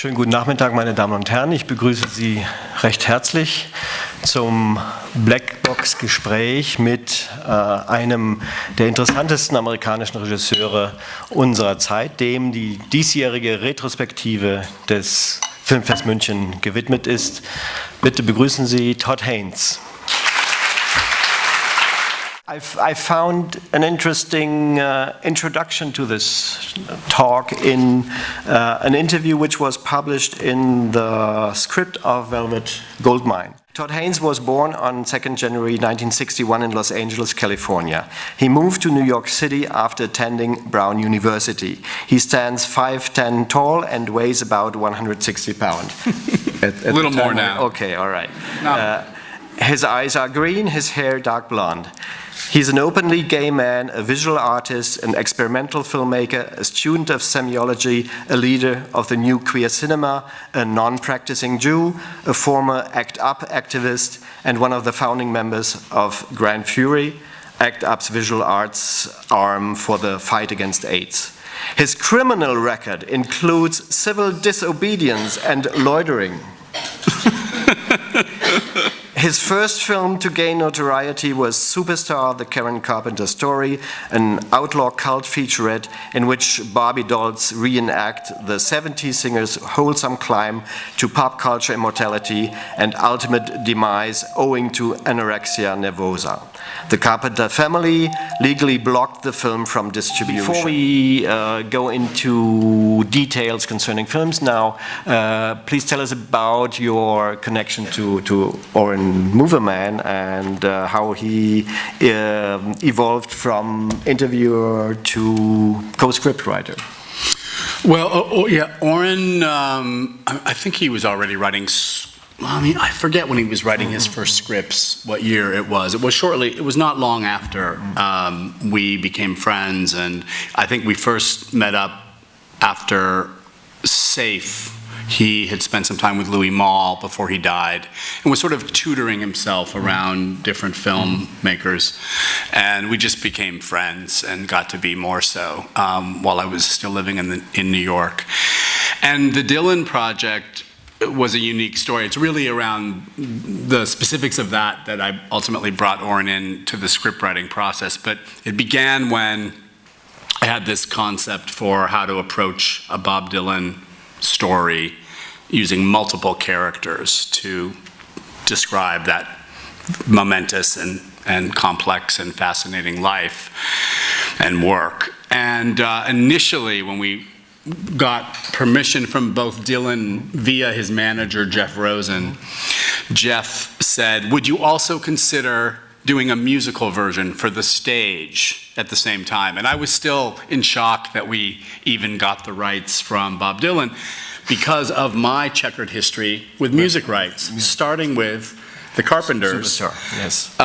Schönen guten Nachmittag, meine Damen und Herren. Ich begrüße Sie recht herzlich zum BlackBox Gespräch mit einem der interessantesten amerikanischen Regisseure unserer Zeit, dem die diesjährige Retrospektive des Filmfest München gewidmet ist. Bitte begrüßen Sie Todd Haynes. I found an interesting introduction to this talk in an interview which was published in the script of Velvet Goldmine. Todd Haynes was born on 2nd January 1961 in Los Angeles, California. He moved to New York City after attending Brown University. He stands 5'10" tall and weighs about 160 pounds. A little more now. Okay, all right. No. His eyes are green, his hair dark blonde. He's an openly gay man, a visual artist, an experimental filmmaker, a student of semiology, a leader of the new queer cinema, a non-practicing Jew, a former ACT UP activist, and one of the founding members of Grand Fury, ACT UP's visual arts arm for the fight against AIDS. His criminal record includes civil disobedience and loitering. His first film to gain notoriety was Superstar, the Karen Carpenter story, an outlaw cult featurette in which Barbie dolls reenact the 70s singer's wholesome climb to pop culture immortality and ultimate demise owing to anorexia nervosa. The Carpenter family legally blocked the film from distribution. Before we go into details concerning films now, please tell us about your connection to Oren Moverman and how he evolved from interviewer to co-script writer. Well, yeah, Oren, I think he was already writing. I forget when he was writing his first scripts, what year it was. It was not long after we became friends, and I think we first met up after Safe. He had spent some time with Louis Malle before he died and was sort of tutoring himself around different filmmakers. And we just became friends and got to be more so while I was still living in New York. And the Dylan project was a unique story. It's really around the specifics of that I ultimately brought Oren in to the script writing process. But it began when I had this concept for how to approach a Bob Dylan story using multiple characters to describe that momentous and complex and fascinating life and work. And initially, when we got permission from both Dylan via his manager, Jeff Rosen, Jeff said, would you also consider doing a musical version for the stage at the same time? And I was still in shock that we even got the rights from Bob Dylan because of my checkered history with music rights, starting with the Carpenters. Superstar, yes.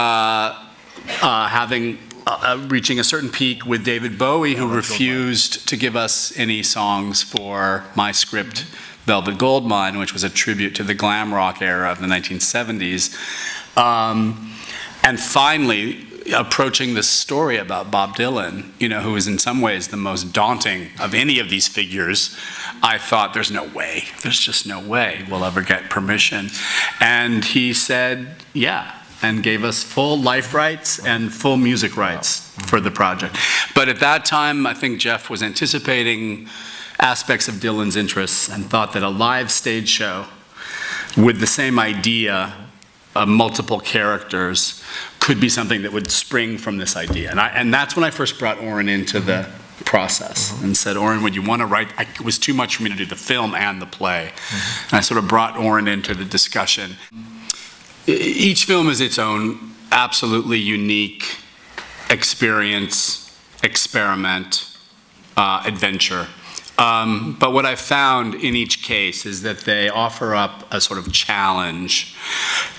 Reaching a certain peak with David Bowie, who refused to give us any songs for my script, Velvet Goldmine, which was a tribute to the glam rock era of the 1970s. And finally, approaching this story about Bob Dylan, who is in some ways the most daunting of any of these figures, I thought there's just no way we'll ever get permission. And he said, yeah, and gave us full life rights and full music rights for the project. But at that time, I think Jeff was anticipating aspects of Dylan's interests and thought that a live stage show with the same idea of multiple characters could be something that would spring from this idea. And that's when I first brought Oren into the process and said, Oren, would you want to write? It was too much for me to do the film and the play. And I sort of brought Oren into the discussion. Each film is its own absolutely unique experience, experiment, adventure. But what I've found in each case is that they offer up a sort of challenge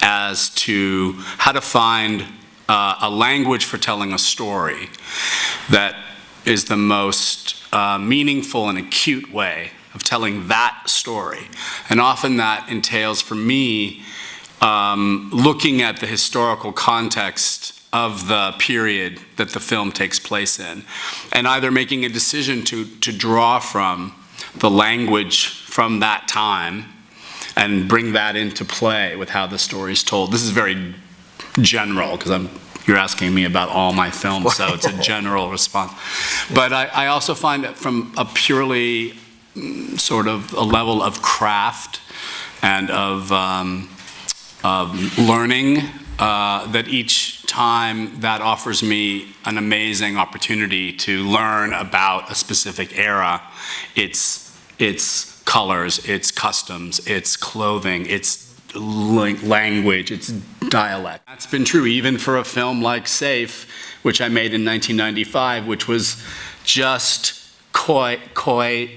as to how to find a language for telling a story that is the most meaningful and acute way of telling that story. And often that entails, for me, looking at the historical context of the period that the film takes place in, and either making a decision to draw from the language from that time and bring that into play with how the story's told. This is very general, because you're asking me about all my films, so it's a general response. But I also find that from a purely sort of a level of craft and of learning, that each time that offers me an amazing opportunity to learn about a specific era, its colors, its customs, its clothing, its language, its dialect. That's been true even for a film like Safe, which I made in 1995, which was just coyishly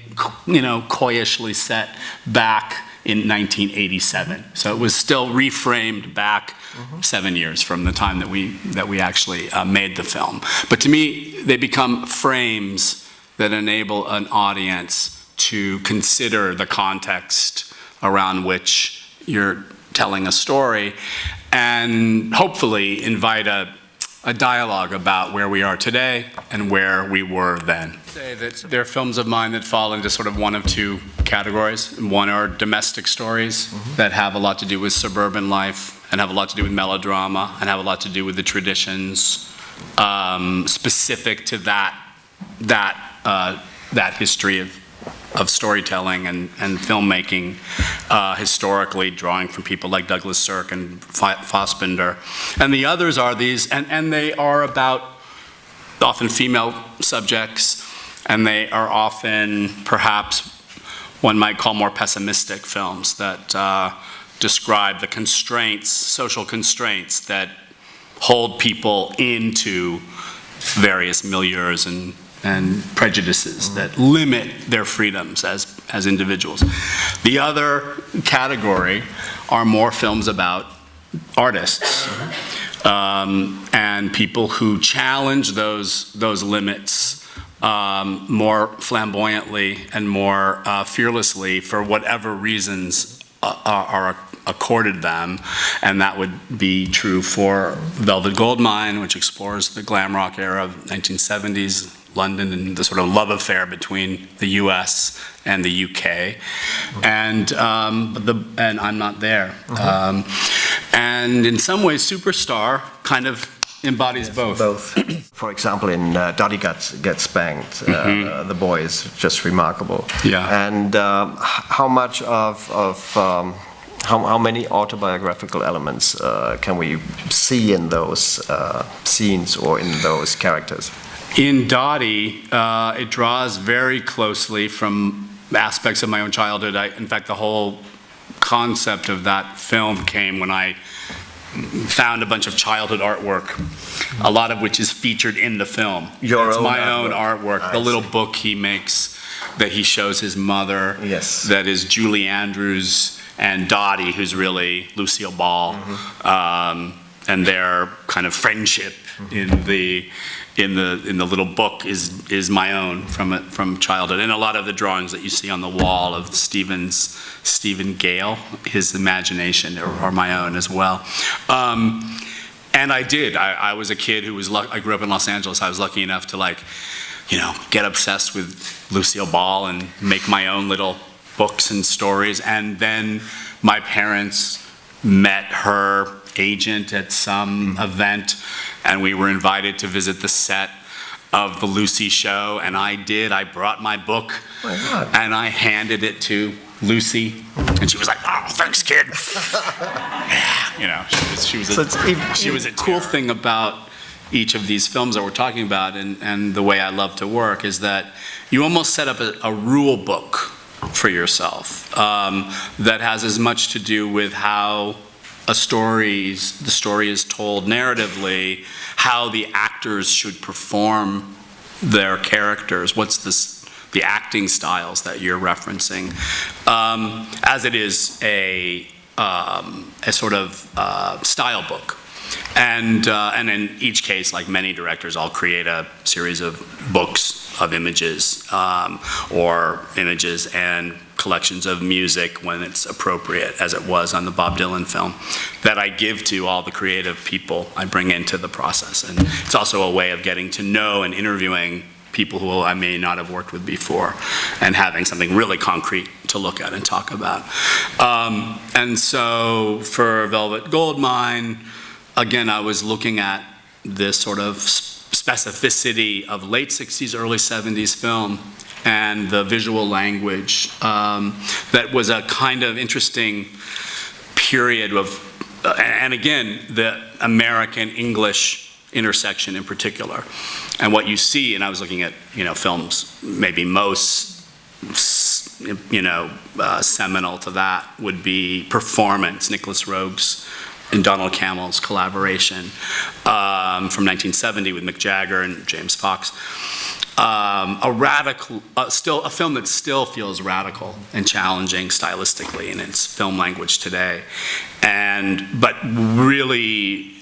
set back in 1987. So it was still reframed back 7 years from the time that we actually made the film. But to me, they become frames that enable an audience to consider the context around which you're telling a story, and hopefully invite a dialogue about where we are today and where we were then. Say that there are films of mine that fall into sort of one of two categories. One are domestic stories that have a lot to do with suburban life and have a lot to do with melodrama and have a lot to do with the traditions specific to that history of storytelling and filmmaking, historically drawing from people like Douglas Sirk and Fassbinder. And the others are these, and they are about often female subjects, and they are often perhaps one might call more pessimistic films that describe the constraints, social constraints that hold people into various milieus and prejudices that limit their freedoms as individuals. The other category are more films about artists and people who challenge those limits more flamboyantly and more fearlessly for whatever reasons are accorded them, and that would be true for Velvet Goldmine, which explores the glam rock era of 1970s London and the sort of love affair between the U.S. and the U.K. And I'm Not There. And in some ways, Superstar kind of embodies both. For example, in Daddy Gets Spanked, the boy is just remarkable. Yeah. And how much how many autobiographical elements can we see in those scenes or in those characters? In Dottie, it draws very closely from aspects of my own childhood. In fact, the whole concept of that film came when I found a bunch of childhood artwork, a lot of which is featured in the film. It's my own artwork. The little book he makes that he shows his mother, that is Julie Andrews and Dottie, who's really Lucille Ball, and their kind of friendship in the little book is my own from childhood, and a lot of the drawings that you see on the wall of Stephen Gale, his imagination, are my own as well. And I was a kid who was I grew up in Los Angeles. I was lucky enough to get obsessed with Lucille Ball and make my own little books and stories. And then my parents met her agent at some event, and we were invited to visit the set of the Lucy show, and I brought my book, and I handed it to Lucy, and she was like, "Oh, thanks, kid." She was a cool thing about each of these films that we're talking about, and the way I love to work is that you almost set up a rule book for yourself that has as much to do with how the story is told narratively, how the actors should perform their characters, what's the acting styles that you're referencing, as it is a sort of style book. And in each case, like many directors, I'll create a series of books of images, or images and collections of music when it's appropriate, as it was on the Bob Dylan film, that I give to all the creative people I bring into the process. And it's also a way of getting to know and interviewing people who I may not have worked with before, and having something really concrete to look at and talk about. And so for Velvet Goldmine, again, I was looking at this sort of specificity of late 60s, early 70s film, and the visual language that was a kind of interesting period of, and again, the American-English intersection in particular. And what you see, and I was looking at, films maybe most, seminal to that would be Performance, Nicholas Roeg's and Donald Cammell's collaboration from 1970 with Mick Jagger and James Fox. A film that still feels radical and challenging stylistically in its film language today, but really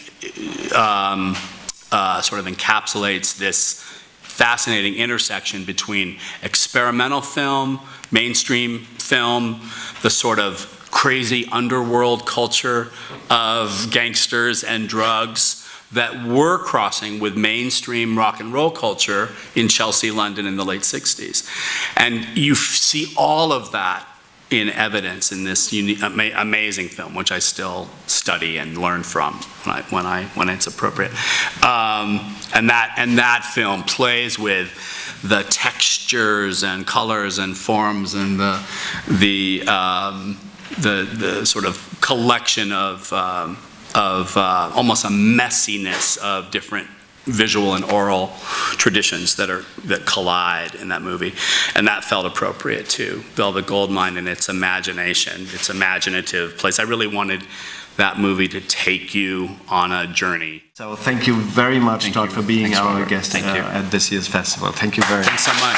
sort of encapsulates this fascinating intersection between experimental film, mainstream film, the sort of crazy underworld culture of gangsters and drugs that were crossing with mainstream rock and roll culture in Chelsea, London in the late 60s. And you see all of that in evidence in this amazing film, which I still study and learn from when it's appropriate. And that film plays with the textures and colors and forms and the sort of collection of almost a messiness of different visual and oral traditions that collide in that movie, and that felt appropriate to Velvet Goldmine and its imagination, its imaginative place. I really wanted that movie to take you on a journey. So thank you very much, Todd, for being our guest at this year's festival. Thank you very much. Thanks so much.